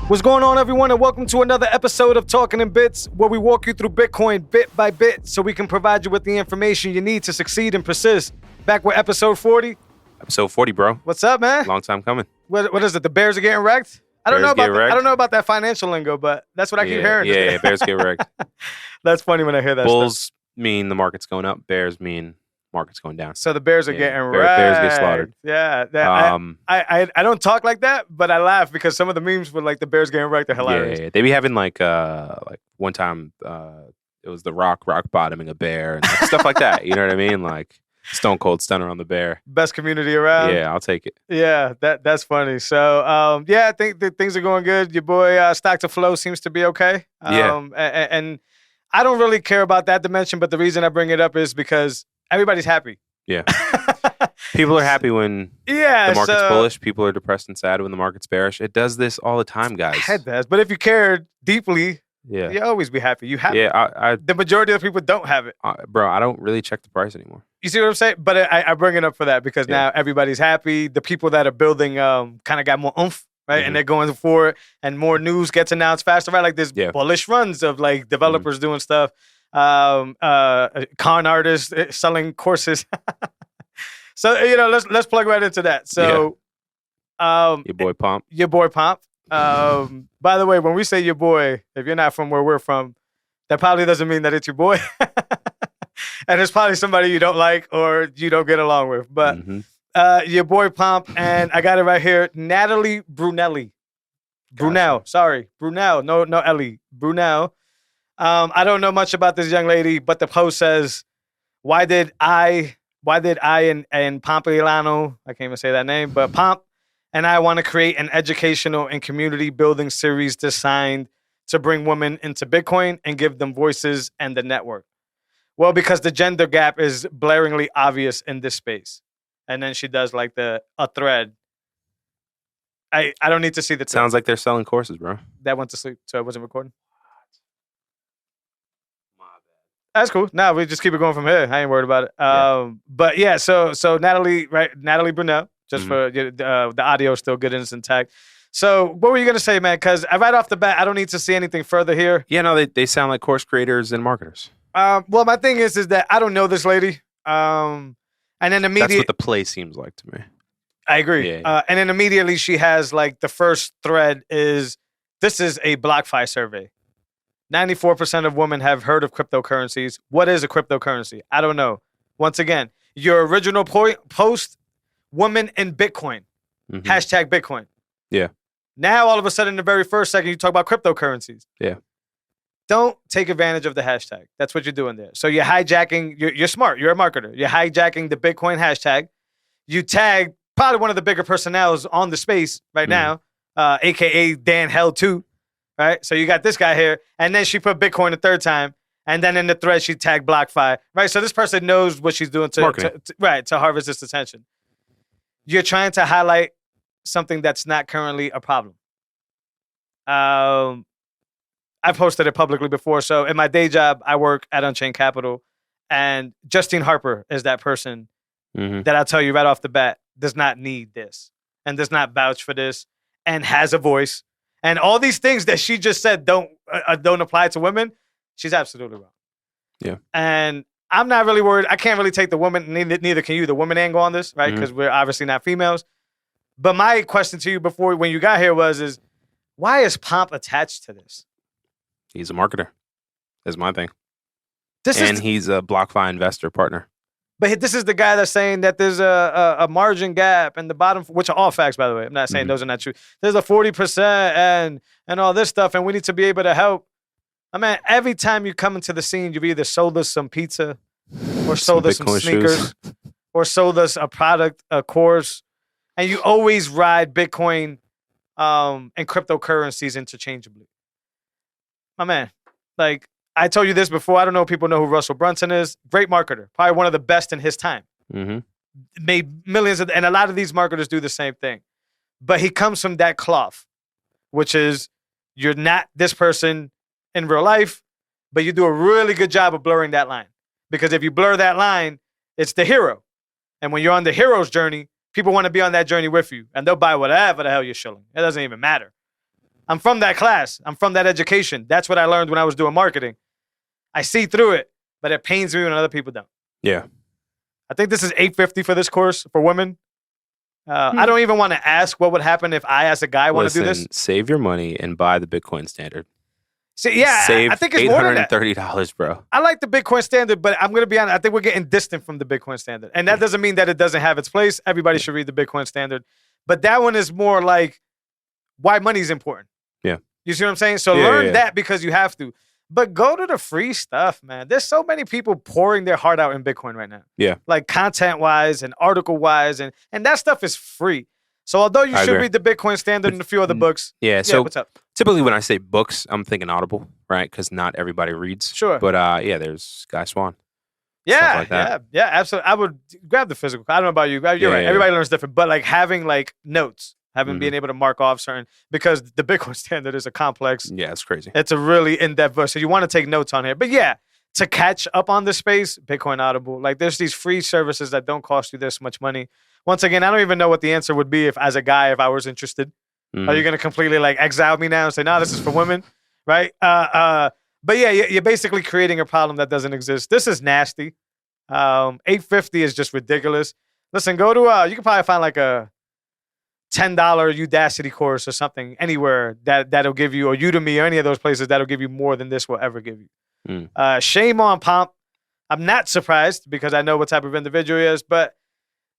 What's going on, everyone, and welcome to another episode of Talking in Bits, where we walk you through Bitcoin bit by bit so we can provide you with the information you need to succeed and persist. Back with episode 40. Episode 40, bro. What's up, man? Long time coming. What is it? The Bears are getting wrecked? I don't know about that financial lingo, but that's what I keep hearing. Yeah, Bears get wrecked. That's funny when I hear that Bulls stuff. mean the market's going up. Bears mean market's going down. So the Bears are getting wrecked. Bears get slaughtered. Yeah. I don't talk like that, but I laugh because some of the memes with like the Bears getting wrecked are hilarious. Yeah. They be having like one time it was the rock bottoming a bear and like, stuff like that. You know what I mean? Like Stone Cold Stunner on the bear. Best community around. Yeah, I'll take it. Yeah, that's funny. So, I think that things are going good. Your boy Stock to Flow seems to be okay. And I don't really care about that dimension, but the reason I bring it up is because everybody's happy. Yeah. People are happy when the market's bullish. People are depressed and sad when the market's bearish. It does this all the time, guys. It does. But if you cared deeply, yeah, you always be happy. You have it. The majority of the people don't have it. Bro, I don't really check the price anymore. You see what I'm saying? But I bring it up for that because now everybody's happy. The people that are building kind of got more oomph, right? Mm-hmm. And they're going for it, and more news gets announced faster, right? Like there's bullish runs of like developers doing stuff, con artists selling courses. So let's plug right into that. So, your boy Pomp. By the way, when we say your boy, if you're not from where we're from, that probably doesn't mean that it's your boy. And it's probably somebody you don't like or you don't get along with. But your boy Pomp, and I got it right here, Natalie Brunelli. Brunel, sorry. Brunel, no Ellie. Brunel. I don't know much about this young lady, but the post says, why did I and Pomp Ilano, I can't even say that name, but Pomp and I want to create an educational and community building series designed to bring women into Bitcoin and give them voices and the network. Well, because the gender gap is blaringly obvious in this space. And then she does like a thread. I don't need to see the Sounds like they're selling courses, bro. That went to sleep, so I wasn't recording. That's cool. No, we just keep it going from here. I ain't worried about it. But yeah, so Natalie Brunel, just for the audio is still good and it's intact. So what were you going to say, man? Because right off the bat, I don't need to see anything further here. Yeah, no, they sound like course creators and marketers. Well, my thing is that I don't know this lady. And then immediately... That's what the play seems like to me. I agree. Yeah. And then immediately she has like the first thread is, this is a BlockFi survey. 94% of women have heard of cryptocurrencies. What is a cryptocurrency? I don't know. Once again, your original post, women in Bitcoin. Hashtag Bitcoin. Yeah. Now, all of a sudden, the very first second, you talk about cryptocurrencies. Yeah. Don't take advantage of the hashtag. That's what you're doing there. So you're hijacking, you're smart. You're a marketer. You're hijacking the Bitcoin hashtag. You tag probably one of the bigger personnels on the space right now, a.k.a. Dan Hell 2. Right, so you got this guy here, and then she put Bitcoin the third time, and then in the thread she tagged BlockFi. Right, so this person knows what she's doing to harvest this attention. You're trying to highlight something that's not currently a problem. I've posted it publicly before. So in my day job, I work at Unchained Capital, and Justine Harper is that person that I'll tell you right off the bat does not need this and does not vouch for this and has a voice. And all these things that she just said don't apply to women. She's absolutely wrong. Yeah. And I'm not really worried. I can't really take the woman, neither can you, the woman angle on this, right? Because we're obviously not females. But my question to you before, when you got here is why is Pomp attached to this? He's a marketer. That's my thing. He's a BlockFi investor partner. But this is the guy that's saying that there's a margin gap in the bottom, which are all facts, by the way. I'm not saying those are not true. There's a 40% and all this stuff, and we need to be able to help. I mean, every time you come into the scene, you've either sold us some pizza or sold us some sneakers or sold us a product, a course, and you always ride Bitcoin and cryptocurrencies interchangeably. My man, like, I told you this before. I don't know if people know who Russell Brunson is. Great marketer. Probably one of the best in his time. Made millions and a lot of these marketers do the same thing. But he comes from that cloth, which is you're not this person in real life, but you do a really good job of blurring that line. Because if you blur that line, it's the hero. And when you're on the hero's journey, people want to be on that journey with you. And they'll buy whatever the hell you're shilling. It doesn't even matter. I'm from that class. I'm from that education. That's what I learned when I was doing marketing. I see through it, but it pains me when other people don't. Yeah. I think this is $850 for this course for women. I don't even want to ask what would happen if I, as a guy, want to do this. Save your money and buy the Bitcoin standard. See, yeah, Save I think it's more than that. $830, bro. I like the Bitcoin standard, but I'm going to be honest. I think we're getting distant from the Bitcoin standard. And that doesn't mean that it doesn't have its place. Everybody should read the Bitcoin standard. But that one is more like why money is important. Yeah. You see what I'm saying? So learn that because you have to. But go to the free stuff, man. There's so many people pouring their heart out in Bitcoin right now. Yeah. Like content-wise and article-wise. And that stuff is free. So although you should read the Bitcoin standard and a few other books. Yeah, so what's up? Typically when I say books, I'm thinking Audible, right? Because not everybody reads. Sure. But there's Guy Swan. Yeah, like that. yeah, absolutely. I would grab the physical. I don't know about you. You're right. Everybody learns different. But like having like notes, being able to mark off certain, because the Bitcoin standard is a complex. Yeah, it's crazy. It's a really in-depth book. So you want to take notes on here. But yeah, to catch up on the space, Bitcoin Audible. Like there's these free services that don't cost you this much money. Once again, I don't even know what the answer would be if, as a guy, if I was interested. Are you going to completely like exile me now and say, no, this is for women? Right? But yeah, you're basically creating a problem that doesn't exist. This is nasty. $850 is just ridiculous. Listen, go to, you can probably find like a $10 Udacity course or something anywhere that'll give you, or Udemy or any of those places that'll give you more than this will ever give you. Shame on Pomp. I'm not surprised because I know what type of individual he is, but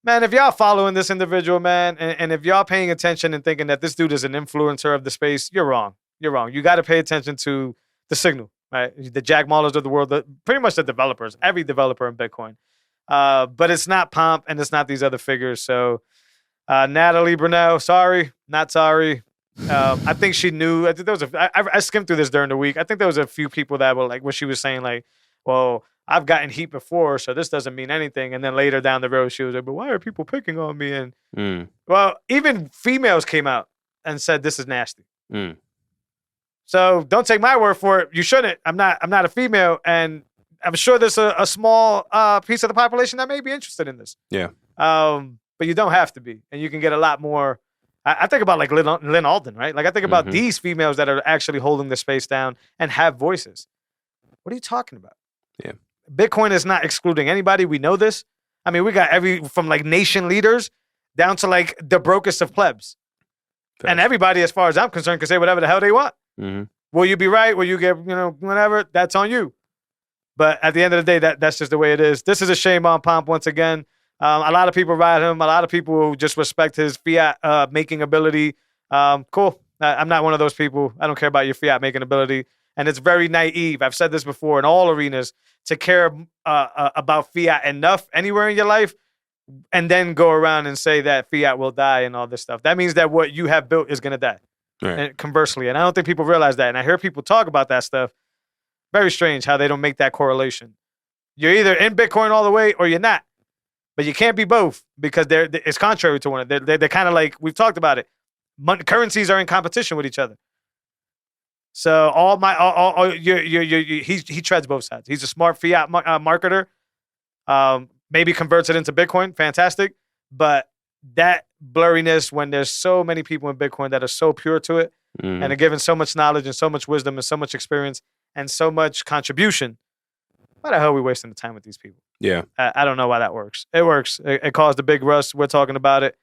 man, if y'all following this individual, man, and if y'all paying attention and thinking that this dude is an influencer of the space, you're wrong. You're wrong. You got to pay attention to the signal, right? The Jack Mallers of the world, pretty much the developers, every developer in Bitcoin. But it's not Pomp and it's not these other figures. So Natalie Brunell, sorry, not sorry. I think she knew. I think there was I skimmed through this during the week. I think there was a few people that were like, what she was saying, like, well, I've gotten heat before, so this doesn't mean anything. And then later down the road, she was like, but why are people picking on me? And well, even females came out and said this is nasty. So don't take my word for it. You shouldn't. I'm not a female, and I'm sure there's a small piece of the population that may be interested in this. Yeah. But you don't have to be, and you can get a lot more. I think about like Lynn Alden, right? Like I think about these females that are actually holding the space down and have voices. What are you talking about? Yeah. Bitcoin is not excluding anybody. We know this. I mean, we got from like nation leaders down to like the brokest of plebs. Fair. And everybody, as far as I'm concerned, can say whatever the hell they want. Will you be right? Will you get, whatever? That's on you. But at the end of the day, that's just the way it is. This is a shame on Pomp once again. A lot of people ride him. A lot of people just respect his fiat making ability. Cool. I'm not one of those people. I don't care about your fiat making ability. And it's very naive. I've said this before in all arenas, to care about fiat enough anywhere in your life and then go around and say that fiat will die and all this stuff. That means that what you have built is going to die. Right. And conversely. And I don't think people realize that. And I hear people talk about that stuff. Very strange how they don't make that correlation. You're either in Bitcoin all the way or you're not. But you can't be both because it's contrary to one another. They're kind of like, we've talked about it. Currencies are in competition with each other. So he treads both sides. He's a smart fiat marketer. Maybe converts it into Bitcoin. Fantastic. But that blurriness when there's so many people in Bitcoin that are so pure to it and are given so much knowledge and so much wisdom and so much experience and so much contribution. Why the hell are we wasting the time with these people? Yeah. I don't know why that works. It works. It caused a big rust. We're talking about it.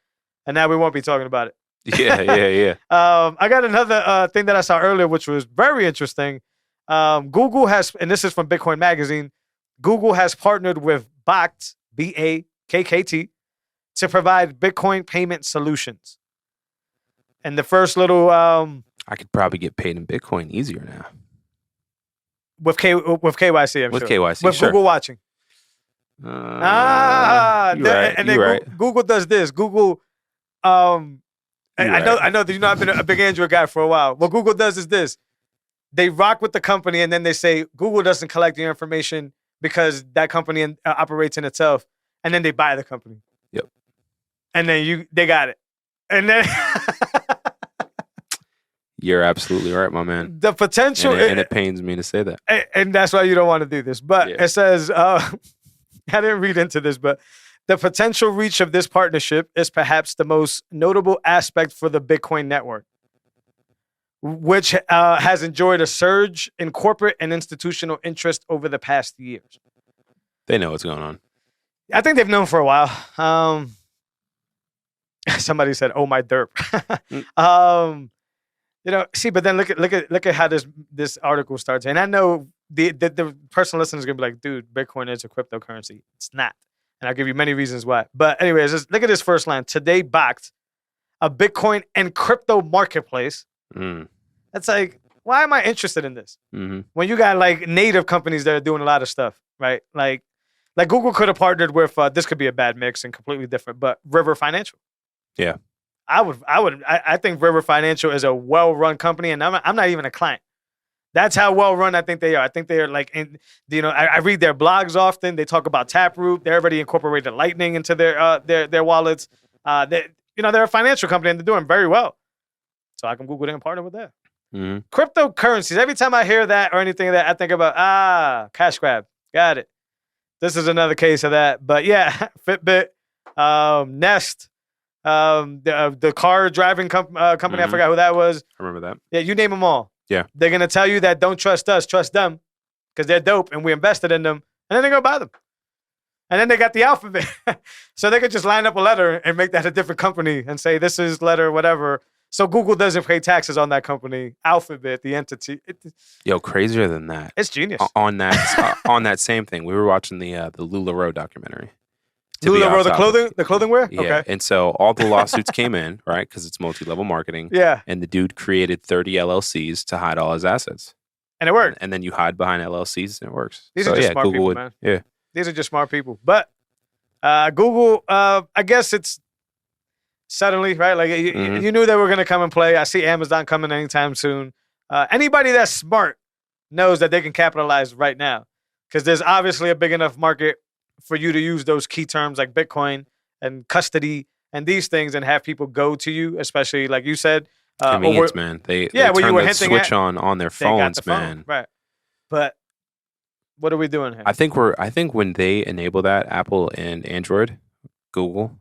And now we won't be talking about it. Yeah. I got another thing that I saw earlier, which was very interesting. Google has, and this is from Bitcoin Magazine, Google has partnered with BAKT, BAKKT, to provide Bitcoin payment solutions. And the first little... I could probably get paid in Bitcoin easier now. With KYC, I'm with sure. KYC, with sure. Google watching. You're right. And then Google does this. Google... I know that I've been a big Android guy for a while. What Google does is this. They rock with the company and then they say, Google doesn't collect your information because that company operates in itself. And then they buy the company. Yep. And then they got it. And then... You're absolutely right, my man. The potential... And it pains me to say that. And that's why you don't want to do this. But It says... I didn't read into this, but... The potential reach of this partnership is perhaps the most notable aspect for the Bitcoin network. which has enjoyed a surge in corporate and institutional interest over the past years. They know what's going on. I think they've known for a while. Somebody said, "Oh my derp." But then look at how this article starts. And I know the person listening is gonna be like, "Dude, Bitcoin is a cryptocurrency." It's not, and I'll give you many reasons why. But anyways, just look at this first line. Today backed a Bitcoin and crypto marketplace. That's like, why am I interested in this? When you got like native companies that are doing a lot of stuff, right? Like Google could have partnered with this could be a bad mix and completely different, but River Financial. Yeah. I think River Financial is a well-run company, and I'm not even a client. That's how well-run I think they are. I think they are like, I read their blogs often. They talk about Taproot. They already incorporated Lightning into their wallets. They're a financial company, and they're doing very well. So I can Google them and partner with that. Cryptocurrencies. Every time I hear that or anything like that, I think about, cash grab. Got it. This is another case of that. But yeah, Fitbit, Nest, the car driving company, I forgot who that was. I remember that. Yeah, you name them all. Yeah. They're going to tell you that don't trust us, trust them, because they're dope and we invested in them. And then they go buy them. And then they got the alphabet. So they could just line up a letter and make that a different company and say, this is letter whatever. So Google doesn't pay taxes on that company. Alphabet, the entity. Yo, crazier than that. It's genius. On that same thing, we were watching the LuLaRoe documentary. LuLaRoe, the clothing wear? Yeah. Okay. And so all the lawsuits came in, right? Because it's multi-level marketing. Yeah. And the dude created 30 LLCs to hide all his assets. And it worked. And then you hide behind LLCs and it works. These are just smart Google people, man. Yeah. These are just smart people. But Google, I guess it's suddenly, right? Like you knew they were going to come and play. I see Amazon coming anytime soon. Anybody that's smart knows that they can capitalize right now because there's obviously a big enough market for you to use those key terms like Bitcoin and custody and these things and have people go to you, especially like you said. Convenience, man. They turn the switch on their phones, man. Right. But what are we doing here? I think when they enable that, Apple and Android, Google,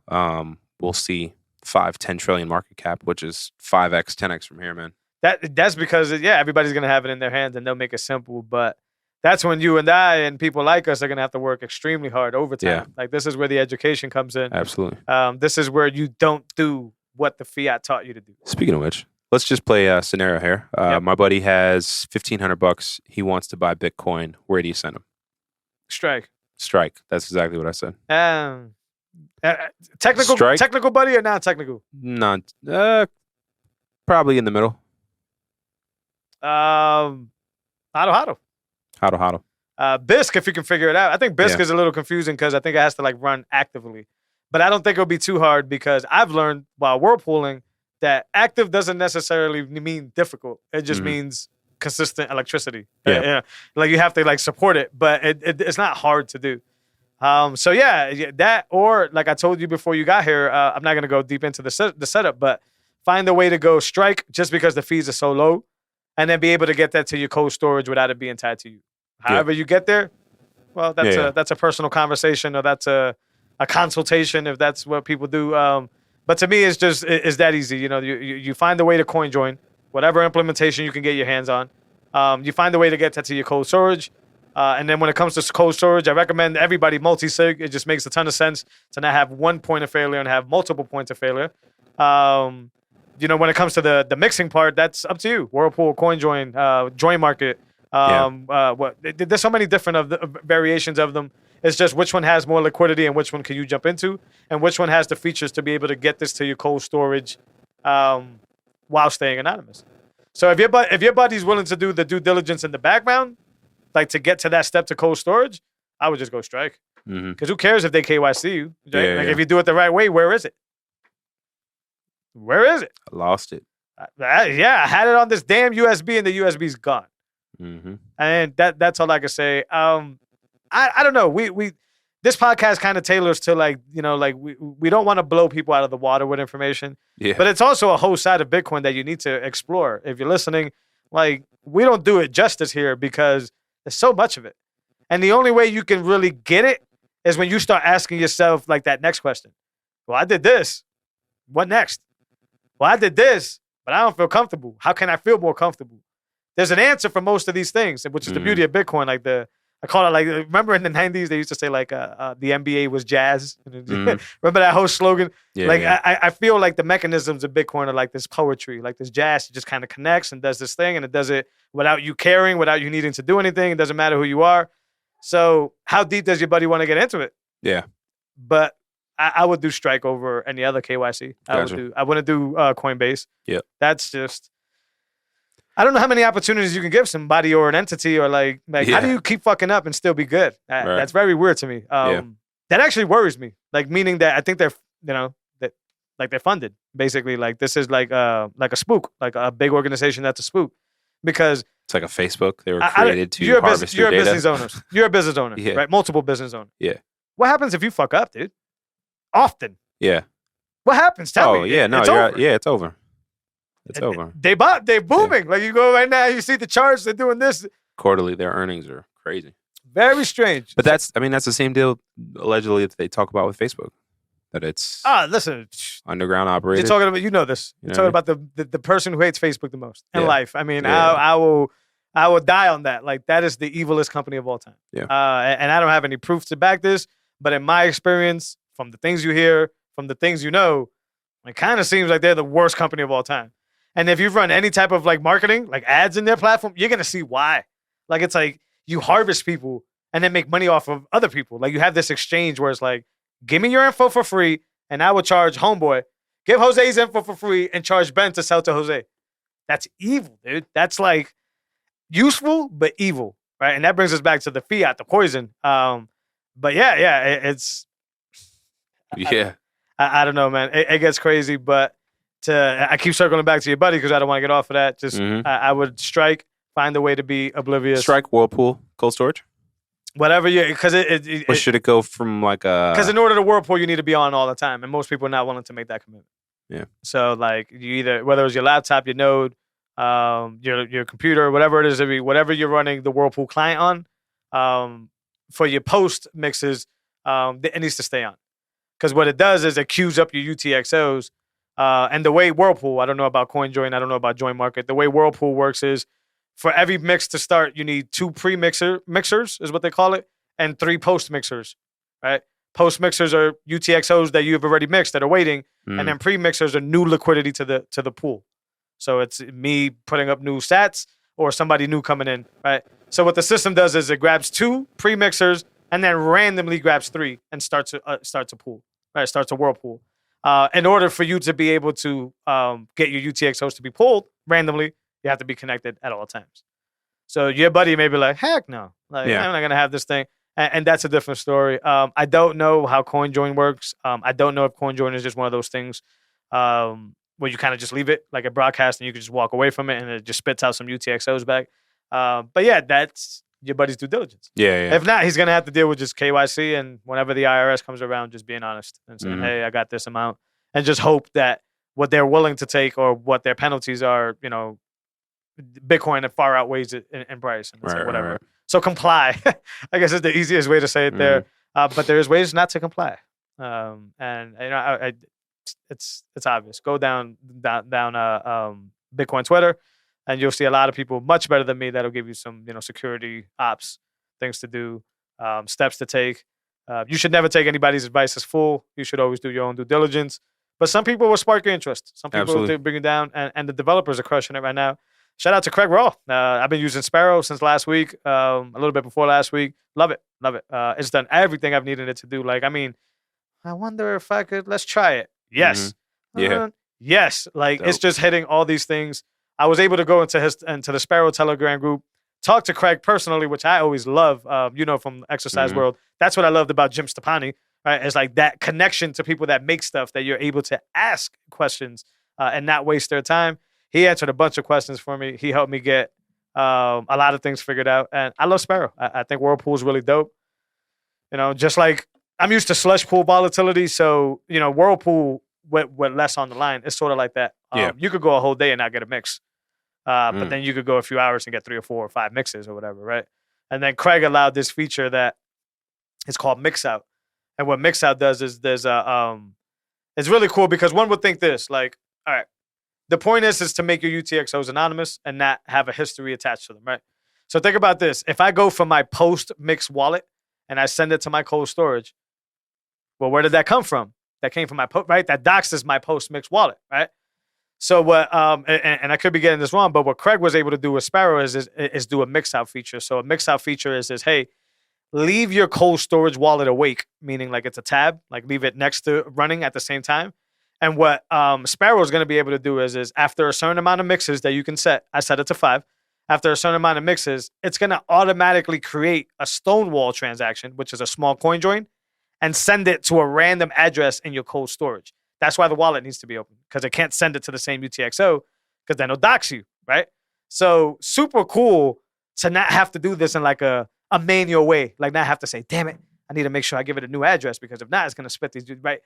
we'll see 5-10 trillion market cap, which is 5x, 10x from here, man. That's because everybody's gonna have it in their hands and they'll make it simple. But that's when you and I and people like us are gonna have to work extremely hard overtime. Yeah. Like this is where the education comes in. Absolutely. This is where you don't do what the fiat taught you to do. Speaking of which, let's just play a scenario here. My buddy has $1,500. He wants to buy Bitcoin. Where do you send him? Strike. That's exactly what I said. Technical buddy or non-technical? Probably in the middle. Hodl. Bisq, if you can figure it out. I think Bisq is a little confusing because I think it has to like run actively. But I don't think it'll be too hard because I've learned while whirlpooling that active doesn't necessarily mean difficult. It just means consistent electricity. Yeah. Like you have to like support it, but it's not hard to do. So that or like I told you before you got here, I'm not gonna go deep into the setup, but find a way to go strike just because the fees are so low, and then be able to get that to your cold storage without it being tied to you. However you get there, well, that's a personal conversation or that's a consultation if that's what people do. But to me, it's that easy. You find a way to coin join whatever implementation you can get your hands on. You find a way to get that to your cold storage. And then when it comes to cold storage, I recommend everybody multi-sig. It just makes a ton of sense to not have one point of failure and have multiple points of failure. When it comes to the mixing part, that's up to you. Whirlpool, CoinJoin, Join Market. There's so many different variations of them. It's just which one has more liquidity and which one can you jump into, and which one has the features to be able to get this to your cold storage while staying anonymous. So if your buddy's willing to do the due diligence in the background, like to get to that step to cold storage, I would just go strike. Because who cares if they KYC you? Right? If you do it the right way, where is it? Where is it? I lost it. I had it on this damn USB and the USB's gone. And that's all I can say. I don't know. We this podcast kind of tailors to we don't want to blow people out of the water with information. Yeah. But it's also a whole side of Bitcoin that you need to explore. If you're listening, we don't do it justice here because there's so much of it. And the only way you can really get it is when you start asking yourself that next question. Well, I did this. What next? Well, I did this. but I don't feel comfortable. How can I feel more comfortable? There's an answer for most of these things, which is the beauty of Bitcoin. Like I call it like, remember in the 90s, they used to say like the NBA was jazz. Remember that whole slogan? Yeah, I feel like the mechanisms of Bitcoin are like this poetry, like this jazz. It just kind of connects and does this thing, and it does it without you caring, without you needing to do anything. It doesn't matter who you are. So how deep does your buddy want to get into it? Yeah. But I would do Strike over any other KYC. Gotcha. I wouldn't do Coinbase. Yeah. That's just, I don't know how many opportunities you can give somebody or an entity, or like how do you keep fucking up and still be good? That's very weird to me. That actually worries me. Like, meaning that I think they're, that like they're funded basically. Like this is like a spook, like a big organization that's a spook, because it's like a Facebook. They were created to harvest your data. You're a business owner, right? Multiple business owner. Yeah. What happens if you fuck up, dude? Often. Yeah. What happens? Tell me. Oh yeah, no, it's you're over. yeah, it's over. It's over. They're booming. Like you go right now, you see the charts. They're doing this. Quarterly, their earnings are crazy. Very strange. But that's the same deal allegedly that they talk about with Facebook. That it's listen, underground operated. You're talking about this. You're talking about the person who hates Facebook the most in life. I mean, I will die on that. Like, that is the evilest company of all time. Yeah. And I don't have any proof to back this, but in my experience, from the things you hear, from the things you know, it kind of seems like they're the worst company of all time. And if you've run any type of like marketing, like ads in their platform, you're gonna see why. Like, it's like you harvest people and then make money off of other people. Like, you have this exchange where it's like, give me your info for free, and I will charge homeboy. Give Jose's info for free and charge Ben to sell to Jose. That's evil, dude. That's like useful, but evil, right? And that brings us back to the fiat, the poison. But it's... Yeah. I don't know, man. It gets crazy, but I keep circling back to your buddy because I don't want to get off of that. Just I would Strike, find a way to be oblivious. Strike, Whirlpool, cold storage? Whatever because or should it go from like a... Because in order to Whirlpool, you need to be on all the time, and most people are not willing to make that commitment. Yeah. So like, you either, whether it's your laptop, your Node, your computer, whatever it is, whatever you're running the Whirlpool client on, for your post mixes, it needs to stay on. Because what it does is it queues up your UTXOs, and the way Whirlpool, I don't know about CoinJoin, I don't know about Join Market. The way Whirlpool works is, for every mix to start, you need 2 mixers is what they call it, and 3 post mixers, right? Post mixers are UTXOs that you've already mixed that are waiting, and then pre mixers are new liquidity to the pool. So it's me putting up new sats or somebody new coming in, right? So what the system does is it grabs 2 pre mixers and then randomly grabs 3 and starts a pool, right? Starts a Whirlpool. In order for you to be able to get your UTXOs to be pulled randomly, you have to be connected at all times. So your buddy may be like, heck no. Like, I'm not going to have this thing. And that's a different story. I don't know how CoinJoin works. I don't know if CoinJoin is just one of those things where you kind of just leave it like a broadcast and you can just walk away from it and it just spits out some UTXOs back. But yeah, that's your buddy's due diligence. Yeah. If not, he's going to have to deal with just KYC, and whenever the IRS comes around, just being honest and saying, hey, I got this amount, and just hope that what they're willing to take or what their penalties are, Bitcoin that far outweighs it in price, and like, whatever. Right. So comply, I guess is the easiest way to say it there. But there's ways not to comply, and it's obvious. Go down Bitcoin Twitter, and you'll see a lot of people much better than me that'll give you some security ops things to do, steps to take. You should never take anybody's advice as full. You should always do your own due diligence. But some people will spark your interest. Some people will bring you down, and the developers are crushing it right now. Shout out to Craig Raw. I've been using Sparrow since last week, a little bit before last week. Love it. It's done everything I've needed it to do. Like, I mean, I wonder if I could, let's try it. Yes. Yes. Like, dope. It's just hitting all these things. I was able to go into the Sparrow Telegram group, talk to Craig personally, which I always love, from the exercise world. That's what I loved about Jim Stepani, right? It's like that connection to people that make stuff that you're able to ask questions and not waste their time. He answered a bunch of questions for me. He helped me get a lot of things figured out. And I love Sparrow. I think Whirlpool is really dope. Just like I'm used to slush pool volatility. So, Whirlpool with less on the line, it's sort of like that. You could go a whole day and not get a mix. But then you could go a few hours and get 3 or 4 or 5 mixes or whatever, right? And then Craig allowed this feature that is called Mix Out. And what Mix Out does is it's really cool because one would think this, like, all right, the point is to make your UTXOs anonymous and not have a history attached to them, right? So think about this. If I go from my post-mix wallet and I send it to my cold storage, well, where did that come from? That came from my right? That doxes my post-mix wallet, right? So what? And I could be getting this wrong, but what Craig was able to do with Sparrow is do a mix-out feature. So a mix-out feature is hey, leave your cold storage wallet awake, meaning like it's a tab, like leave it next to running at the same time. And what Sparrow is going to be able to do is after a certain amount of mixes that you can set, I set it to 5. After a certain amount of mixes, it's going to automatically create a Stonewall transaction, which is a small coin join, and send it to a random address in your cold storage. That's why the wallet needs to be open, because it can't send it to the same UTXO, because then it'll dox you, right? So super cool to not have to do this in like a manual way, like not have to say, damn it, I need to make sure I give it a new address, because if not, it's going to split these, right?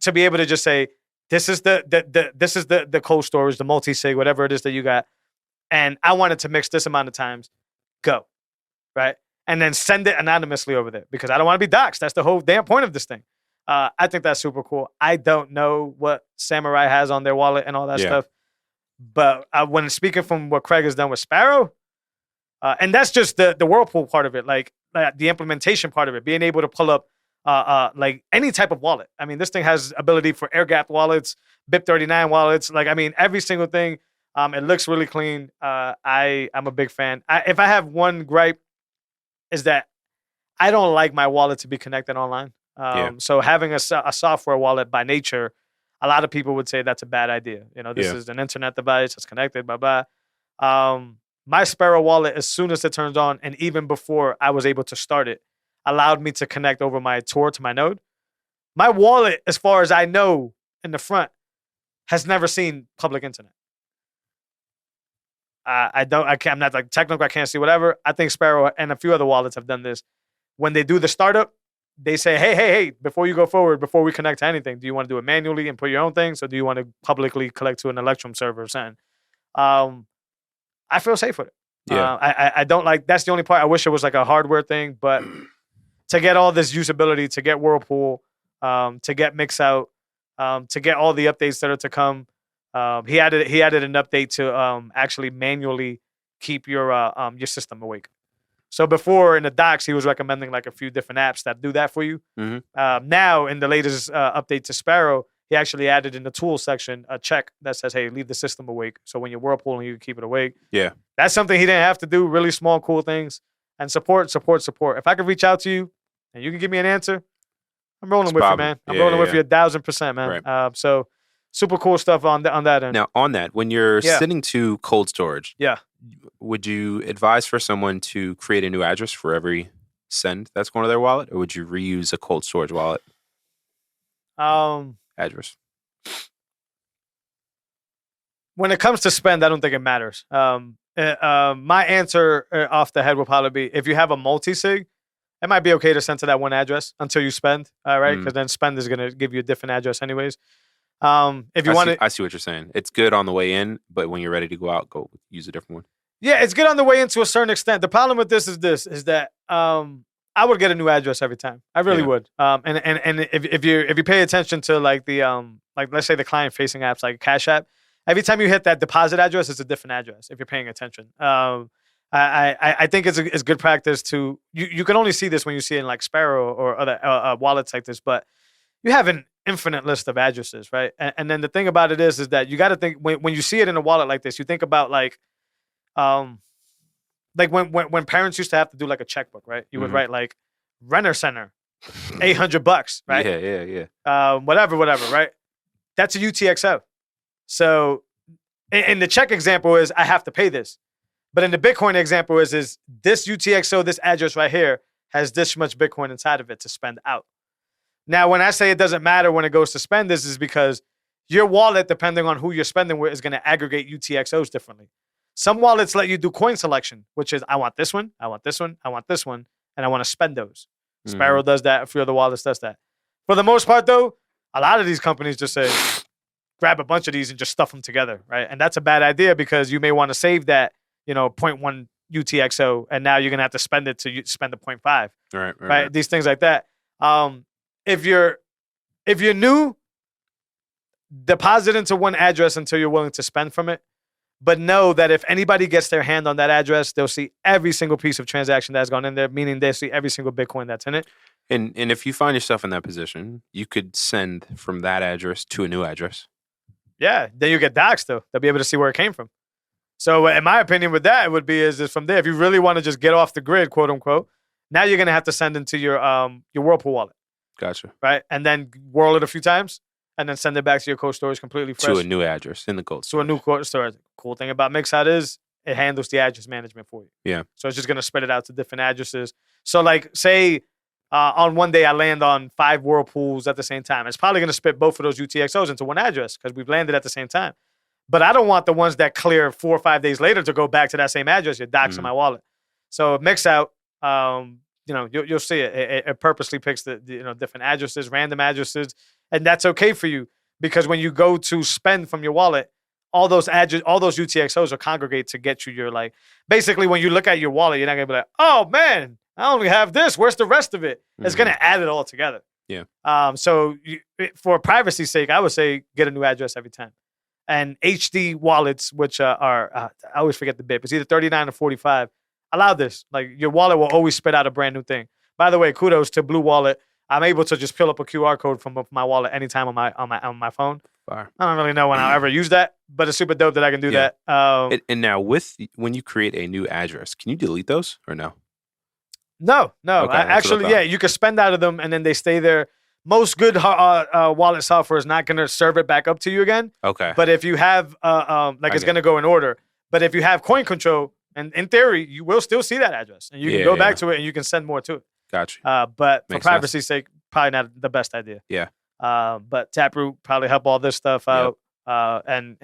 To be able to just say, this is the cold storage, the multi-sig, whatever it is that you got, and I want it to mix this amount of times, go, right? And then send it anonymously over there, because I don't want to be doxxed. That's the whole damn point of this thing. I think that's super cool. I don't know what Samurai has on their wallet and all that stuff, but when speaking from what Craig has done with Sparrow, and that's just the Whirlpool part of it, like the implementation part of it, being able to pull up like any type of wallet. I mean, this thing has ability for air-gapped wallets, BIP39 wallets. Like, I mean, every single thing. It looks really clean. I'm a big fan. If I have one gripe, is that I don't like my wallet to be connected online. So having a software wallet by nature, a lot of people would say that's a bad idea. You know, this is an internet device, it's connected, blah, blah. My Sparrow wallet, as soon as it turns on, and even before I was able to start it, allowed me to connect over my Tor to my node. My wallet, as far as I know, in the front, has never seen public internet. I'm not like technical, I can't see whatever. I think Sparrow and a few other wallets have done this. When they do the startup, they say, hey, before you go forward, before we connect to anything, do you want to do it manually and put your own things, or do you want to publicly collect to an Electrum server or something? I feel safe with it. I don't like, that's the only part. I wish it was like a hardware thing, but to get all this usability, to get Whirlpool, to get Mix Out, to get all the updates that are to come. He added an update to actually manually keep your system awake. So before in the docs, he was recommending like a few different apps that do that for you. Mm-hmm. Now in the latest update to Sparrow, he actually added in the tools section a check that says, "Hey, leave the system awake." So when you're whirlpooling, you can keep it awake. Yeah, that's something he didn't have to do. Really small, cool things, and support. If I could reach out to you and you can give me an answer, I'm rolling with you, man. I'm rolling with you 1,000%, man. Right. So super cool stuff on that end. Now, on that, when you're sending to cold storage, would you advise for someone to create a new address for every send that's going to their wallet, or would you reuse a cold storage wallet address? When it comes to spend, I don't think it matters. My answer off the head will probably be, if you have a multi-sig, it might be okay to send to that one address until you spend, right? Because then spend is going to give you a different address anyways. If you want to, I see what you're saying. It's good on the way in, but when you're ready to go out, go use a different one. Yeah, it's good on the way in to a certain extent. The problem with this is that I would get a new address every time. I really would. And if you pay attention to like the like let's say the client facing apps like Cash App, every time you hit that deposit address, it's a different address. If you're paying attention, I think it's good practice to you can only see this when you see it in like Sparrow or other wallets like this, but you have an infinite list of addresses, right? And then the thing about it is that you got to think when you see it in a wallet like this, you think about like when parents used to have to do like a checkbook, right? You would write like Renner Center, $800, right? Yeah. Whatever, right? That's a UTXO. So in the check example is I have to pay this, but in the Bitcoin example is this UTXO, this address right here has this much Bitcoin inside of it to spend out. Now, when I say it doesn't matter when it goes to spend, this is because your wallet, depending on who you're spending with, is going to aggregate UTXOs differently. Some wallets let you do coin selection, which is I want this one, I want this one, I want this one, and I want to spend those. Sparrow does that. A few other wallets does that. For the most part, though, a lot of these companies just say, grab a bunch of these and just stuff them together, right? And that's a bad idea because you may want to save that, 0.1 UTXO, and now you're going to have to spend it to spend the 0.5. Right? These things like that. If you're new, deposit into one address until you're willing to spend from it. But know that if anybody gets their hand on that address, they'll see every single piece of transaction that's gone in there, meaning they'll see every single Bitcoin that's in it. And if you find yourself in that position, you could send from that address to a new address. Yeah, then you get doxxed, though. They'll be able to see where it came from. So in my opinion with that, it would be is from there, if you really want to just get off the grid, quote unquote, now you're going to have to send into your Whirlpool wallet. Gotcha. Right? And then whirl it a few times. And then send it back to your cold storage completely fresh. To a new address in the cold storage. To a new cold storage. Cool thing about MixID is it handles the address management for you. Yeah. So it's just going to spread it out to different addresses. So like say on one day I land on 5 Whirlpools at the same time. It's probably going to spit both of those UTXOs into one address because we've landed at the same time. But I don't want the ones that clear 4 or 5 days later to go back to that same address. You're doxing my wallet. So MixOut, you'll see it. It purposely picks the different addresses, random addresses. And that's okay for you because when you go to spend from your wallet, all those UTXOs will congregate to get you your basically when you look at your wallet, you're not gonna be like, oh man, I only have this. Where's the rest of it? It's gonna add it all together. Yeah. So for privacy's sake, I would say get a new address every time. And HD wallets, which are I always forget the bit, it's either 39 or 45. Allow this. Like your wallet will always spit out a brand new thing. By the way, kudos to Blue Wallet. I'm able to just pull up a QR code from my wallet anytime on my phone. Fire. I don't really know when I'll ever use that, but it's super dope that I can do that. And now when you create a new address, can you delete those or no? No. Okay, actually, you can spend out of them and then they stay there. Most good wallet software is not going to serve it back up to you again. Okay. But if you have, it's going to go in order. But if you have coin control, and in theory, you will still see that address. And you can go back to it and you can send more to it. Gotcha. But for privacy's sake, probably not the best idea. Yeah. But Taproot probably help all this stuff out. And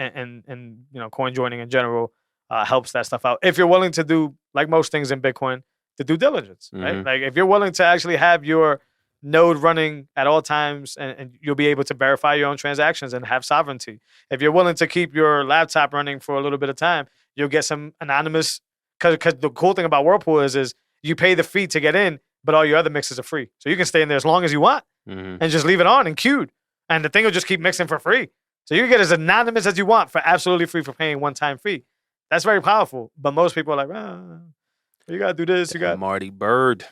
coin joining in general helps that stuff out. If you're willing to do, like most things in Bitcoin, the due diligence, right? Like if you're willing to actually have your node running at all times and you'll be able to verify your own transactions and have sovereignty. If you're willing to keep your laptop running for a little bit of time, you'll get some anonymous, because the cool thing about Whirlpool is you pay the fee to get in, but all your other mixes are free. So you can stay in there as long as you want and just leave it on and queued. And the thing will just keep mixing for free. So you can get as anonymous as you want for absolutely free for paying one-time fee. That's very powerful. But most people are like, you got to do this. You got Marty Bird.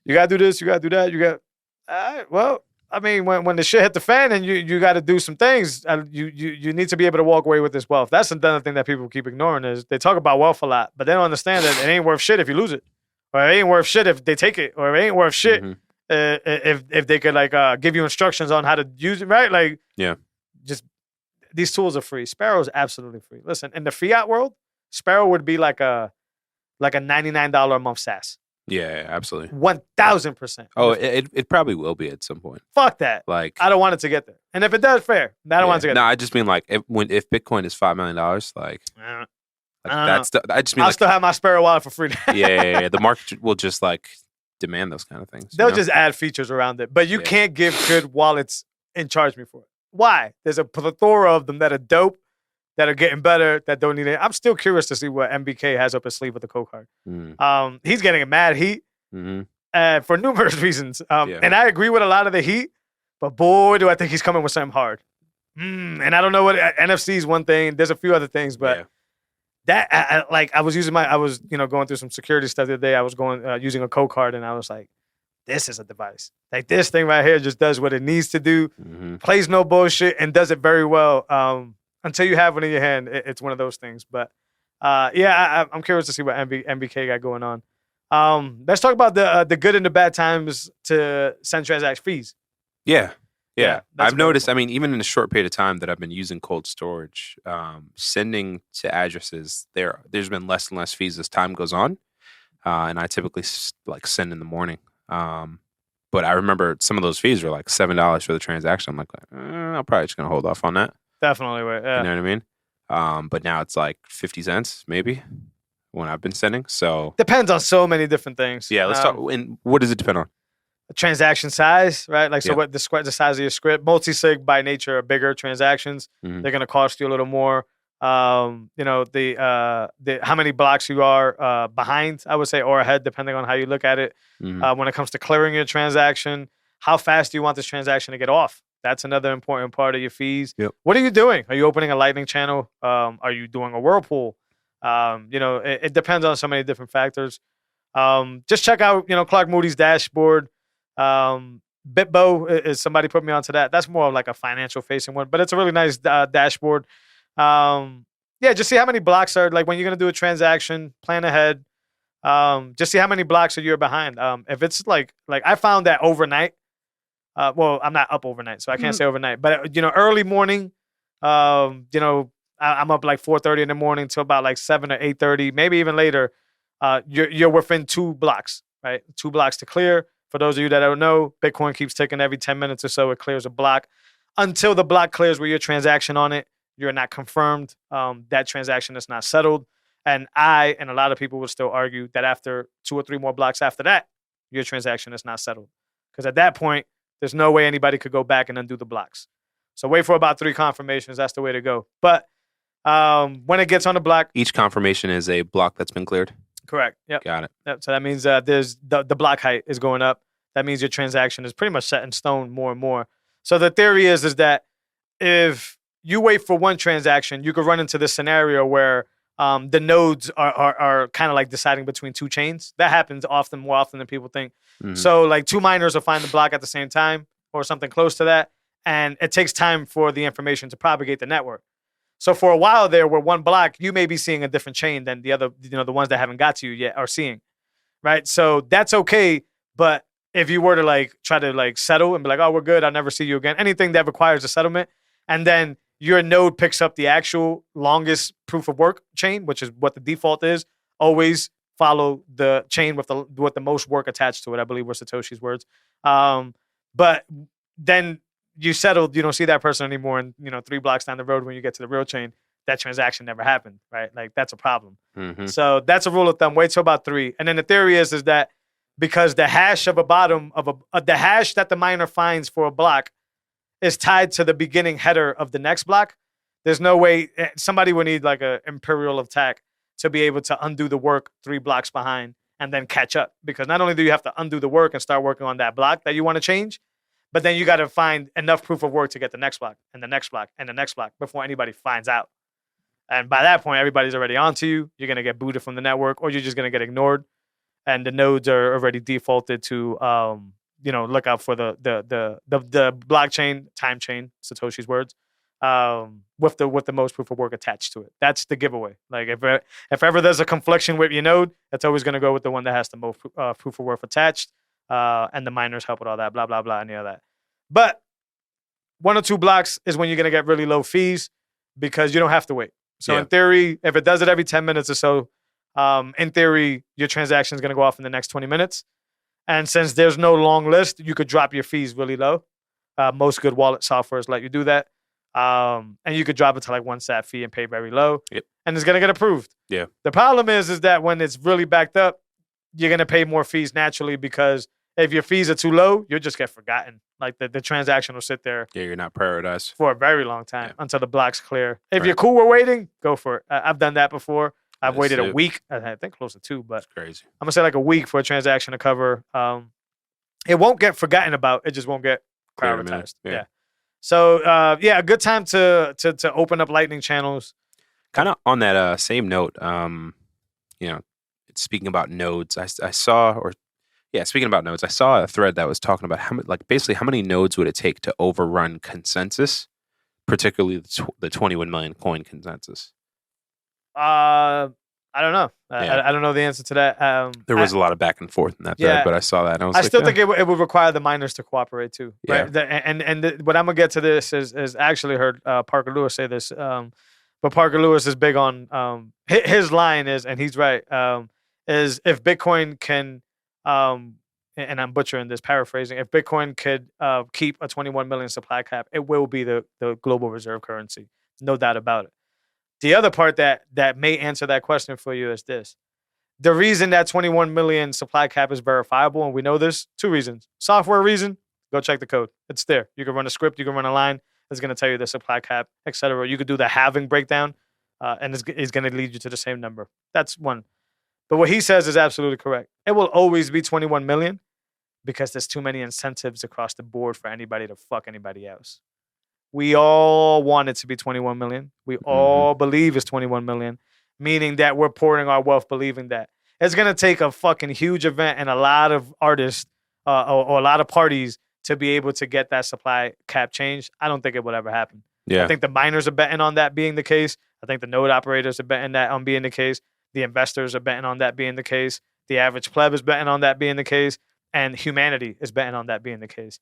You got to do this. You got to do that. You got, all right, well, I mean, when the shit hit the fan and you got to do some things, you need to be able to walk away with this wealth. That's another thing that people keep ignoring is they talk about wealth a lot, but they don't understand that it ain't worth shit if you lose it. Or it ain't worth shit if they take it. Or it ain't worth shit if they could give you instructions on how to use it, right? Like, just these tools are free. Sparrow is absolutely free. Listen, in the fiat world, Sparrow would be like a $99 a month SaaS. Yeah, absolutely. 1,000%. Oh, it probably will be at some point. Fuck that. Like, I don't want it to get there. And if it does, fair. I don't want it to get there. No, I just mean like if Bitcoin is $5 million, like that's I just mean I'll still have my Sparrow wallet for free. yeah. The market will just like demand those kind of things. They'll just add features around it, but you can't give good wallets and charge me for it. Why? There's a plethora of them that are dope, that are getting better, that don't need it. I'm still curious to see what MBK has up his sleeve with the code card. He's getting a mad heat for numerous reasons. And I agree with a lot of the heat, but boy, do I think he's coming with something hard. And I don't know what NFC is one thing. There's a few other things, but that I was using going through some security stuff the other day. I was using a code card, and I was like, this is a device. Like this thing right here just does what it needs to do, plays no bullshit, and does it very well. Until you have one in your hand, it's one of those things. But I'm curious to see what MBK got going on. Let's talk about the good and the bad times to send transaction fees. Yeah. I've noticed, I mean, even in a short period of time that I've been using cold storage, sending to addresses, there's been less and less fees as time goes on. And I typically send in the morning. But I remember some of those fees were like $7 for the transaction. I'm like, I'm probably just going to hold off on that. Definitely. Yeah. You know what I mean? But now it's like 50 cents maybe when I've been sending. So depends on so many different things. Yeah, let's talk. And what does it depend on? Transaction size, right? Like, so what the size of your script. Multi-sig by nature are bigger transactions. They're going to cost you a little more. The how many blocks you are behind, I would say, or ahead, depending on how you look at it. When it comes to clearing your transaction, how fast do you want this transaction to get off? That's another important part of your fees. Yep. What are you doing? Are you opening a Lightning channel? Are you doing a Whirlpool? It depends on so many different factors. Just check out, Clark Moody's dashboard. Bitbo is somebody put me onto that. That's more of like a financial facing one, but it's a really nice dashboard. Just see how many blocks are, like when you're going to do a transaction, plan ahead. Just see how many blocks you're behind. If it's like I found that overnight, I'm not up overnight, so I can't say overnight, but early morning, I'm up like 4:30 in the morning till about like 7 or 8:30, maybe even later. You're within 2 blocks, right? 2 blocks to clear. For those of you that don't know, Bitcoin keeps ticking every 10 minutes or so. It clears a block. Until the block clears with your transaction on it, you're not confirmed. That transaction is not settled. And I and a lot of people will still argue that after 2 or 3 more blocks after that, your transaction is not settled. Because at that point, there's no way anybody could go back and undo the blocks. So wait for about 3 confirmations. That's the way to go. But when it gets on the block, each confirmation is a block that's been cleared. Correct. Yep. Got it. Yep. So that means there's the block height is going up. That means your transaction is pretty much set in stone more and more. So the theory is that if you wait for one transaction, you could run into this scenario where the nodes are kind of like deciding between 2 chains. That happens more often than people think. Mm-hmm. So like 2 miners will find the block at the same time or something close to that. And it takes time for the information to propagate the network. So for a while there, where one block, you may be seeing a different chain than the other, the ones that haven't got to you yet are seeing, right? So that's okay. But if you were to like try to like settle and be like, oh, we're good, I'll never see you again, anything that requires a settlement, and then your node picks up the actual longest proof of work chain, which is what the default is, always follow the chain with the most work attached to it. I believe were Satoshi's words. But then you settled, you don't see that person anymore, and 3 blocks down the road when you get to the real chain, that transaction never happened, right? Like that's a problem. Mm-hmm. So that's a rule of thumb. Wait till about 3, and then the theory is that because the hash of a bottom of the hash that the miner finds for a block is tied to the beginning header of the next block, there's no way somebody would need like a imperial attack to be able to undo the work 3 blocks behind and then catch up. Because not only do you have to undo the work and start working on that block that you want to change, but then you got to find enough proof of work to get the next block and the next block and the next block before anybody finds out. And by that point, everybody's already onto you. You're going to get booted from the network, or you're just going to get ignored. And the nodes are already defaulted to, look out for the blockchain, time chain, Satoshi's words, with the most proof of work attached to it. That's the giveaway. Like if ever there's a confliction with your node, it's always going to go with the one that has the most proof of work attached. And the miners help with all that, blah, blah, blah, any of that. But 1 or 2 blocks is when you're going to get really low fees because you don't have to wait. So in theory, if it does it every 10 minutes or so, in theory, your transaction is going to go off in the next 20 minutes. And since there's no long list, you could drop your fees really low. Most good wallet softwares let you do that. And you could drop it to like 1 sat fee and pay very low. Yep. And it's going to get approved. Yeah. The problem is that when it's really backed up, you're going to pay more fees naturally because if your fees are too low, you'll just get forgotten. Like the transaction will sit there. Yeah, you're not prioritized. For a very long time until the block's clear. If you're cool with waiting, go for it. I've done that before. I've waited a week. I think close to 2, but that's crazy. I'm going to say like a week for a transaction to cover. It won't get forgotten about. It just won't get prioritized. Yeah. So, a good time to open up Lightning channels. Kind of on that same note, speaking about nodes, speaking about nodes, I saw a thread that was talking about how many nodes would it take to overrun consensus, particularly the 21 million coin consensus. I don't know. I don't know the answer to that. There was a lot of back and forth in that thread, but I saw that. And I still think it would require the miners to cooperate too. Right? Yeah. What I'm going to get to this is actually heard Parker Lewis say this. But Parker Lewis is big on his line is, and he's right, is if Bitcoin can, and I'm butchering this, paraphrasing, if Bitcoin could keep a 21 million supply cap, it will be the global reserve currency. No doubt about it. The other part that may answer that question for you is this. The reason that 21 million supply cap is verifiable, and we know this, 2 reasons. Software reason, go check the code. It's there. You can run a script, you can run a line. It's going to tell you the supply cap, etc. You could do the halving breakdown, and it's going to lead you to the same number. That's one. But what he says is absolutely correct. It will always be 21 million because there's too many incentives across the board for anybody to fuck anybody else. We all want it to be 21 million. We all believe it's 21 million, meaning that we're pouring our wealth believing that. It's going to take a fucking huge event and a lot of artists or a lot of parties to be able to get that supply cap changed. I don't think it would ever happen. Yeah. I think the miners are betting on that being the case. I think the node operators are betting that on being the case. The investors are betting on that being the case. The average pleb is betting on that being the case. And humanity is betting on that being the case.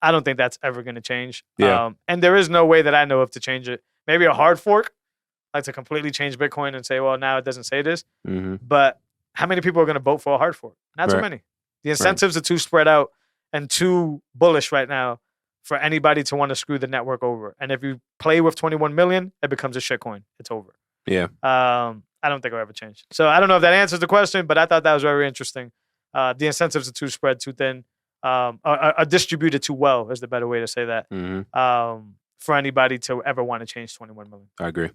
I don't think that's ever going to change. Yeah. And there is no way that I know of to change it. Maybe a hard fork, like to completely change Bitcoin and say, well, now it doesn't say this. But how many people are going to vote for a hard fork? Not too many. The incentives are too spread out and too bullish right now for anybody to want to screw the network over. And if you play with 21 million, it becomes a shitcoin. It's over. Yeah. I don't think it'll ever change. So I don't know if that answers the question, but I thought that was very interesting. The incentives are too spread too thin. Are distributed too well is the better way to say that. For anybody to ever want to change 21 million. I agree.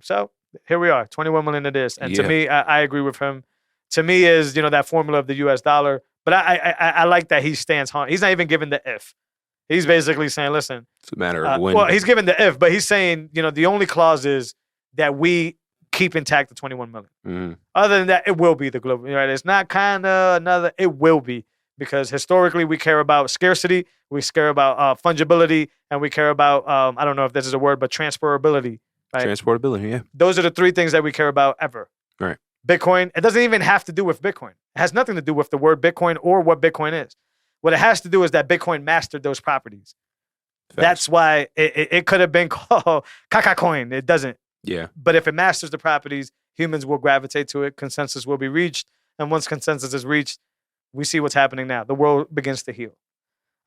So here we are, 21 million it is. And to me, I agree with him. To me is, that formula of the US dollar. But I like that he stands hard. He's not even giving the if. He's basically saying, listen. It's a matter of when. Well, he's giving the if, but he's saying, the only clause is that we keep intact the 21 million. Other than that, it will be the global. Right? It's not kind of another, it will be. Because historically, we care about scarcity, we care about fungibility, and we care about, I don't know if this is a word, but transferability. Right? Transportability, yeah. Those are the three things that we care about ever. Right. Bitcoin, it doesn't even have to do with Bitcoin. It has nothing to do with the word Bitcoin or what Bitcoin is. What it has to do is that Bitcoin mastered those properties. Facts. That's why it could have been called Kaka coin. It doesn't. Yeah. But if it masters the properties, humans will gravitate to it. Consensus will be reached. And once consensus is reached, we see what's happening now. The world begins to heal.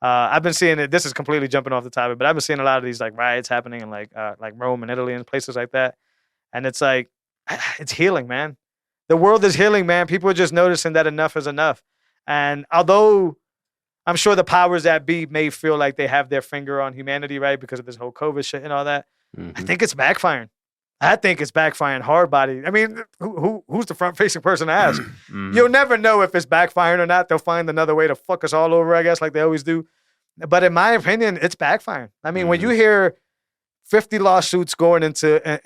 I've been seeing it. This is completely jumping off the topic, but I've been seeing a lot of these like riots happening in like Rome and Italy and places like that. And it's like, it's healing, man. The world is healing, man. People are just noticing that enough is enough. And although I'm sure the powers that be may feel like they have their finger on humanity, right, because of this whole COVID shit and all that, I think it's backfiring. I think it's backfiring hard body. I mean, who's the front-facing person to ask? You'll never know if it's backfiring or not. They'll find another way to fuck us all over, I guess, like they always do. But in my opinion, it's backfiring. I mean, when you hear 50 lawsuits going into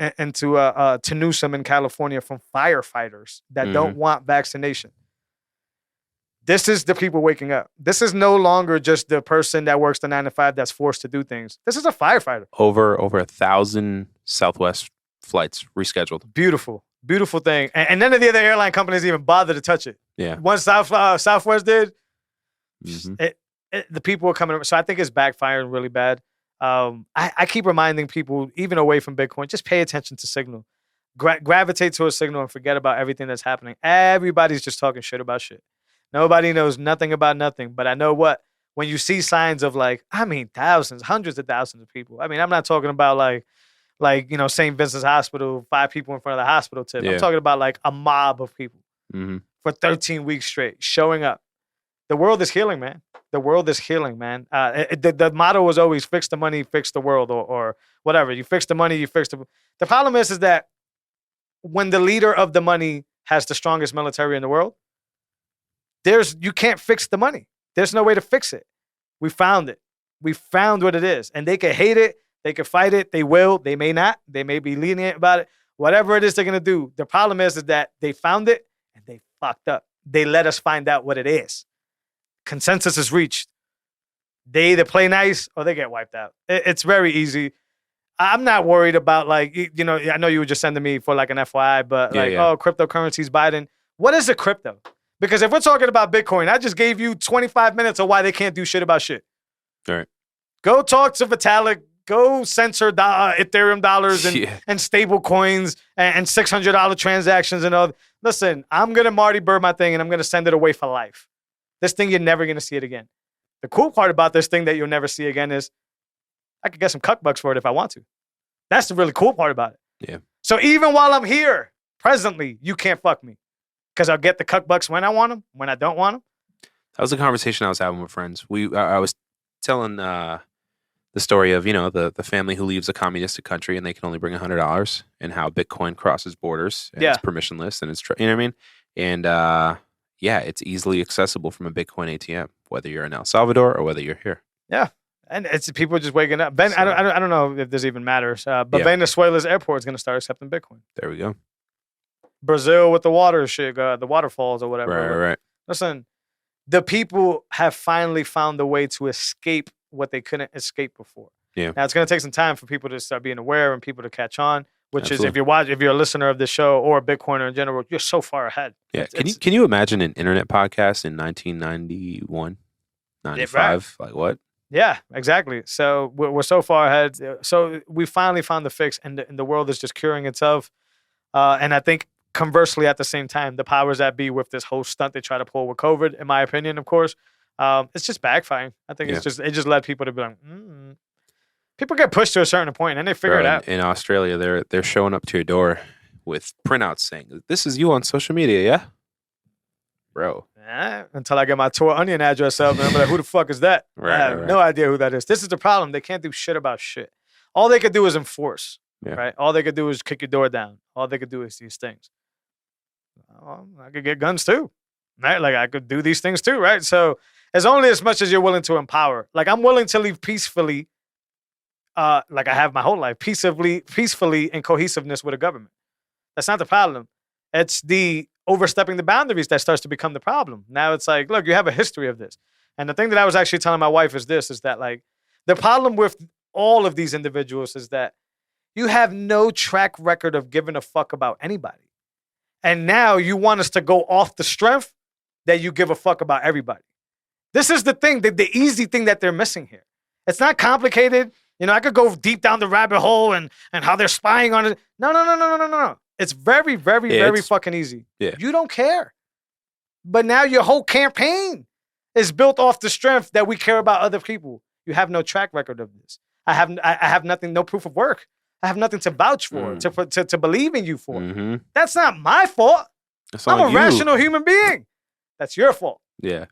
Newsom in California from firefighters that don't want vaccination, this is the people waking up. This is no longer just the person that works the 9 to 5 that's forced to do things. This is a firefighter. Over 1,000 Southwest flights rescheduled. Beautiful thing. And none of the other airline companies even bothered to touch it. Yeah. Once Southwest did, the people are coming. So I think it's backfiring really bad. I keep reminding people, even away from Bitcoin, just pay attention to signal. Gravitate to a signal and forget about everything that's happening. Everybody's just talking shit about shit. Nobody knows nothing about nothing. But I know what, when you see signs of thousands, hundreds of thousands of people. I mean, I'm not talking about like St. Vincent's Hospital, 5 people in front of the hospital tip. Yeah. I'm talking about like a mob of people for 13 weeks straight showing up. The world is healing, man. The world is healing, man. The motto was always fix the money, fix the world, or whatever. You fix the money, you fix the problem is that when the leader of the money has the strongest military in the world, you can't fix the money. There's no way to fix it. We found it. We found what it is. And they can hate it. They can fight it. They will. They may not. They may be lenient about it. Whatever it is they're going to do. The problem is that they found it and they fucked up. They let us find out what it is. Consensus is reached. They either play nice or they get wiped out. It's very easy. I'm not worried about I know you were just sending me for like an FYI, but cryptocurrencies, Biden. What is a crypto? Because if we're talking about Bitcoin, I just gave you 25 minutes of why they can't do shit about shit. All right. Go talk to Vitalik. Go censor Ethereum dollars and stable coins and $600 transactions and all. Listen, I'm going to Marty Bird my thing and I'm going to send it away for life. This thing, you're never going to see it again. The cool part about this thing that you'll never see again is I could get some cuck bucks for it if I want to. That's the really cool part about it. Yeah. So even while I'm here, presently, you can't fuck me. Because I'll get the cuck bucks when I want them, when I don't want them. That was a conversation I was having with friends. I was telling the story of, the family who leaves a communistic country and they can only bring $100 and how Bitcoin crosses borders and it's permissionless and it's, you know what I mean? And, yeah, it's easily accessible from a Bitcoin ATM, whether you're in El Salvador or whether you're here. Yeah. And it's people just waking up. I don't know if this even matters, but Venezuela's airport is going to start accepting Bitcoin. There we go. Brazil with the water shit, the waterfalls or whatever. Right. Listen, the people have finally found a way to escape what they couldn't escape before. Yeah. Now it's going to take some time for people to start being aware and people to catch on. Which is if you're a listener of this show or a Bitcoiner in general, you're so far ahead. Yeah. Can you imagine an internet podcast in 1991, 95? Like what? Yeah, exactly. So we're so far ahead. So we finally found the fix, and the world is just curing itself. And I think conversely, at the same time, the powers that be with this whole stunt they try to pull with COVID, in my opinion, of course, it's just backfiring. I think it just led people to be like, People get pushed to a certain point, and they figure it out. In Australia, they're showing up to your door with printouts saying, "This is you on social media, yeah, bro." Until I get my Tor Onion address up, and I'm like, "Who the fuck is that?" I have no idea who that is. This is the problem. They can't do shit about shit. All they could do is enforce. Right? All they could do is kick your door down. All they could do is these things. I could get guns too, right? Like I could do these things too, right? So it's only as much as you're willing to empower. Like I'm willing to leave peacefully. Like I have my whole life, peacefully in cohesiveness with a government. That's not the problem. It's the overstepping the boundaries that starts to become the problem. Now it's like, look, you have a history of this. And the thing that I was actually telling my wife is that like the problem with all of these individuals is that you have no track record of giving a fuck about anybody. And now you want us to go off the strength that you give a fuck about everybody. This is the thing, the easy thing that they're missing here. It's not complicated. You know, I could go deep down the rabbit hole and how they're spying on it. No. It's very, very, very fucking easy. Yeah. You don't care. But now your whole campaign is built off the strength that we care about other people. You have no track record of this. I have nothing, no proof of work. I have nothing to vouch for, to believe in you for. Mm-hmm. That's not my fault. I'm a rational human being. That's your fault. Yeah.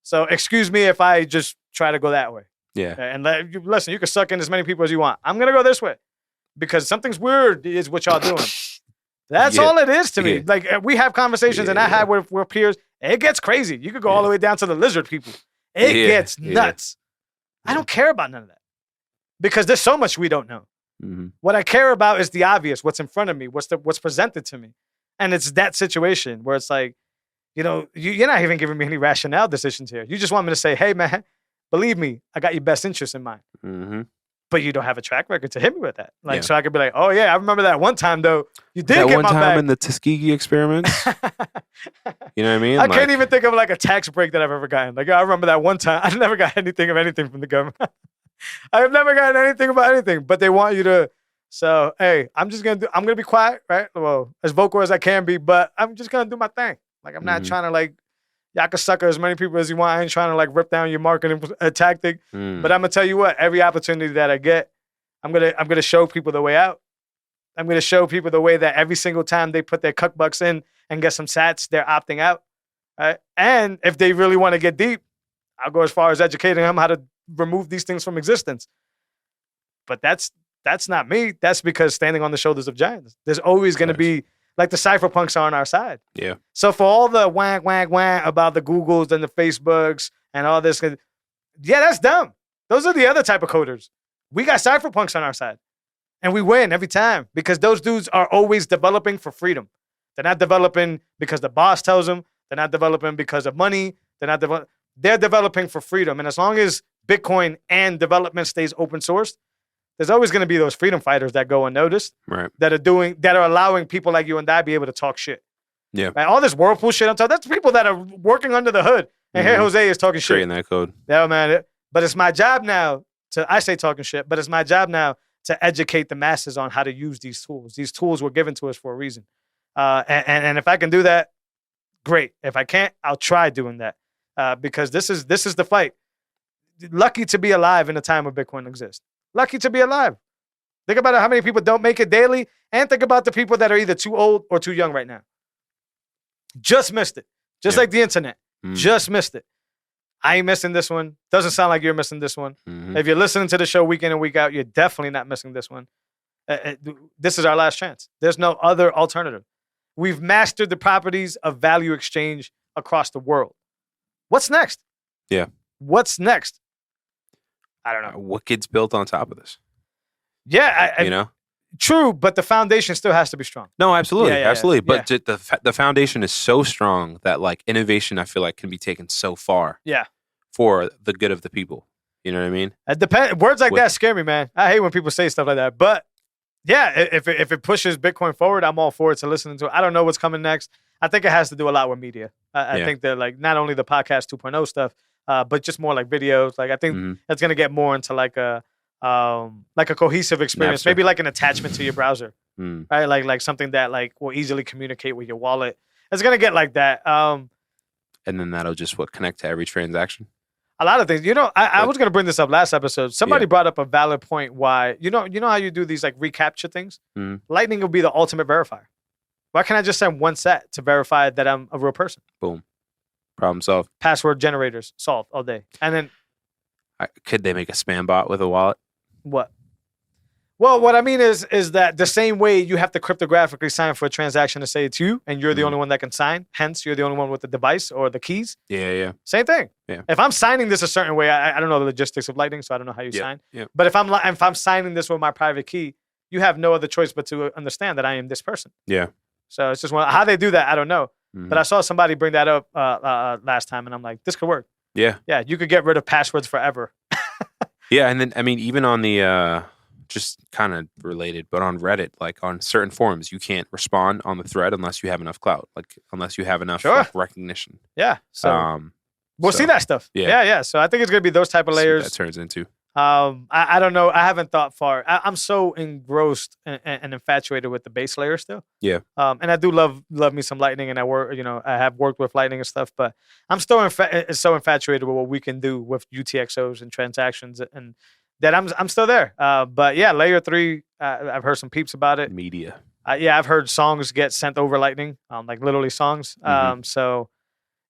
So excuse me if I just try to go that way. Yeah. And listen, you can suck in as many people as you want. I'm going to go this way because something's weird is what y'all doing. That's all it is to me. Like we have conversations and I have with peers. It gets crazy. You could go all the way down to the lizard people. It gets nuts. I don't care about none of that because there's so much we don't know. Mm-hmm. What I care about is the obvious, what's in front of me, what's presented to me. And it's that situation where it's like, you know, you're not even giving me any rationale decisions here. You just want me to say, hey, man, believe me, I got your best interests in mind. Mm-hmm. But you don't have a track record to hit me with that. Like, so I could be like, oh, yeah, I remember that one time, though. You did that get one my time back. in the Tuskegee experiments. You know what I mean? I can't even think of like a tax break that I've ever gotten. Like, I remember that one time. I never got anything from the government. I've never gotten anything about anything, but they want you to. So, hey, I'm going to be quiet, right? Well, as vocal as I can be, but I'm just going to do my thing. Like, I'm not trying to like, y'all can sucker as many people as you want. I ain't trying to like rip down your marketing tactic. But I'm gonna tell you what, every opportunity that I get, I'm gonna show people the way out. I'm gonna show people the way that every single time they put their cuck bucks in and get some sats, they're opting out. Right? And if they really want to get deep, I'll go as far as educating them how to remove these things from existence. But that's not me. That's because standing on the shoulders of giants. There's always gonna be. Like the cypherpunks are on our side. Yeah. So for all the wang about the Googles and the Facebooks and all this, yeah, that's dumb. Those are the other type of coders. We got cypherpunks on our side. And we win every time because those dudes are always developing for freedom. They're not developing because the boss tells them. They're not developing because of money. They're developing for freedom. And as long as Bitcoin and development stays open sourced, there's always going to be those freedom fighters that go unnoticed, right? That are allowing people like you and I be able to talk shit. Yeah, right? All this Whirlpool shit I'm talking. That's people that are working under the hood. And here Jose is talking shit. Creating that code. Yeah, man. But it's my job now I say talking shit, but it's my job now to educate the masses on how to use these tools. These tools were given to us for a reason. And if I can do that, great. If I can't, I'll try doing that because this is the fight. Lucky to be alive in a time when Bitcoin exists. Lucky to be alive. Think about how many people don't make it daily, and think about the people that are either too old or too young right now. Just missed it. Just like the internet. Just missed it. I ain't missing this one. Doesn't sound like you're missing this one. Mm-hmm. If you're listening to the show week in and week out, you're definitely not missing this one. This is our last chance. There's no other alternative. We've mastered the properties of value exchange across the world. What's next? Yeah. What's next? I don't know. What gets built on top of this? Yeah. You know? True, but the foundation still has to be strong. No, absolutely. Absolutely. But Yeah. the foundation is so strong that like innovation, I feel like, can be taken so far. Yeah. For the good of the people. You know what I mean? It depends. Words like that scare me, man. I hate when people say stuff like that. But yeah, if it pushes Bitcoin forward, I'm all for it to listening to it. I don't know what's coming next. I think it has to do a lot with media. I think that like not only the podcast 2.0 stuff, but just more like videos. Like I think it's gonna get more into like a cohesive experience, Napster. Maybe like an attachment to your browser, right? Like something that like will easily communicate with your wallet. It's gonna get like that. And then that'll just connect to every transaction. A lot of things. You know, I was gonna bring this up last episode. Somebody brought up a valid point. Why you know how you do these like reCAPTCHA things? Lightning will be the ultimate verifier. Why can't I just send one set to verify that I'm a real person? Boom. Problem solved. Password generators solved all day. And then could they make a spam bot with a wallet? What? Well, what I mean is that the same way you have to cryptographically sign for a transaction to say it's you, and you're the only one that can sign. Hence, you're the only one with the device or the keys. Yeah. Same thing. Yeah. If I'm signing this a certain way, I don't know the logistics of Lightning, so I don't know how you sign. Yeah. But if I'm signing this with my private key, you have no other choice but to understand that I am this person. Yeah. So it's just how they do that. I don't know. But I saw somebody bring that up last time, and I'm like, this could work. Yeah. Yeah. You could get rid of passwords forever. Yeah, and then I mean, even on the just kind of related, but on Reddit, like on certain forums, you can't respond on the thread unless you have enough clout, like unless you have enough like, recognition. Yeah. So we'll see that stuff. Yeah. So I think it's gonna be those type of layers. See what that turns into. I don't know. I haven't thought far. I'm so engrossed and infatuated with the base layer still. Yeah. And I do love me some Lightning, and I have worked with Lightning and stuff, but I'm still so infatuated with what we can do with UTXOs and transactions, and that I'm still there. But yeah, layer 3, I've heard some peeps about it. Media. I've heard songs get sent over Lightning, like literally songs. So.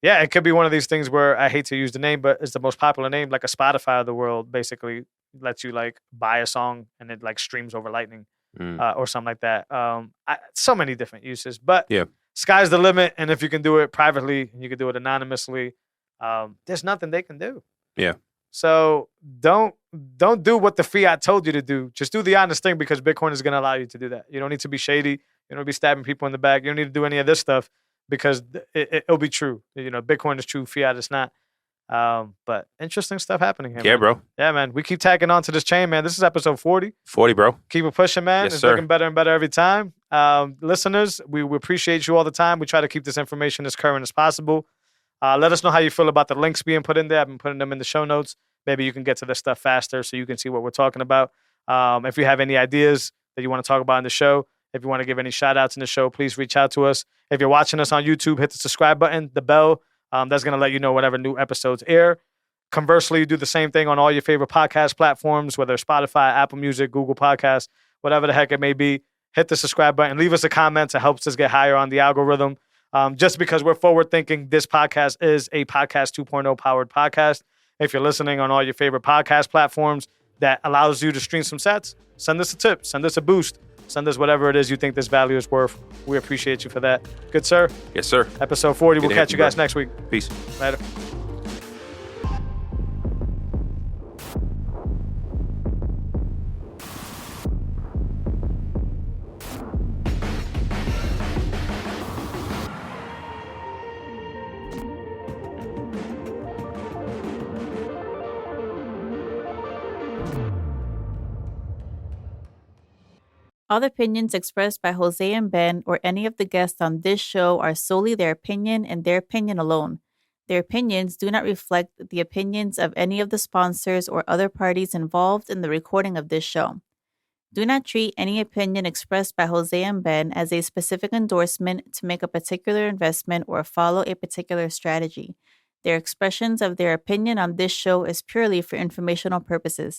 Yeah, it could be one of these things where I hate to use the name, but it's the most popular name, like a Spotify of the world, basically lets you like buy a song and it like streams over Lightning or something like that. So many different uses, but sky's the limit. And if you can do it privately and you can do it anonymously, there's nothing they can do. Yeah. So don't do what the Fiat told you to do. Just do the honest thing, because Bitcoin is going to allow you to do that. You don't need to be shady. You don't need to be stabbing people in the back. You don't need to do any of this stuff. Because it'll be true. You know, Bitcoin is true, Fiat is not. But interesting stuff happening here. Yeah, man. bro. Yeah, man. We keep tagging on to this chain, man. This is episode 40. 40, bro. Keep it pushing, man. Yes, it's sir. looking better and better every time. Listeners, we appreciate you all the time. We try to keep this information as current as possible. Let us know how you feel about the links being put in there. I've been putting them in the show notes. Maybe you can get to this stuff faster so you can see what we're talking about. If you have any ideas that you want to talk about in the show, if you want to give any shout outs in the show, please reach out to us. If you're watching us on YouTube, hit the subscribe button, the bell. That's going to let you know whenever new episodes air. Conversely, you do the same thing on all your favorite podcast platforms, whether it's Spotify, Apple Music, Google Podcasts, whatever the heck it may be. Hit the subscribe button. Leave us a comment. It helps us get higher on the algorithm. Just because we're forward thinking, this podcast is a Podcast 2.0 powered podcast. If you're listening on all your favorite podcast platforms that allows you to stream some sets, send us a tip, send us a boost. Send us whatever it is you think this value is worth. We appreciate you for that. Good, sir? Yes, sir. Episode 40. Good We'll catch you guys next week. Peace. Later. All opinions expressed by Jose and Ben or any of the guests on this show are solely their opinion and their opinion alone. Their opinions do not reflect the opinions of any of the sponsors or other parties involved in the recording of this show. Do not treat any opinion expressed by Jose and Ben as a specific endorsement to make a particular investment or follow a particular strategy. Their expressions of their opinion on this show is purely for informational purposes.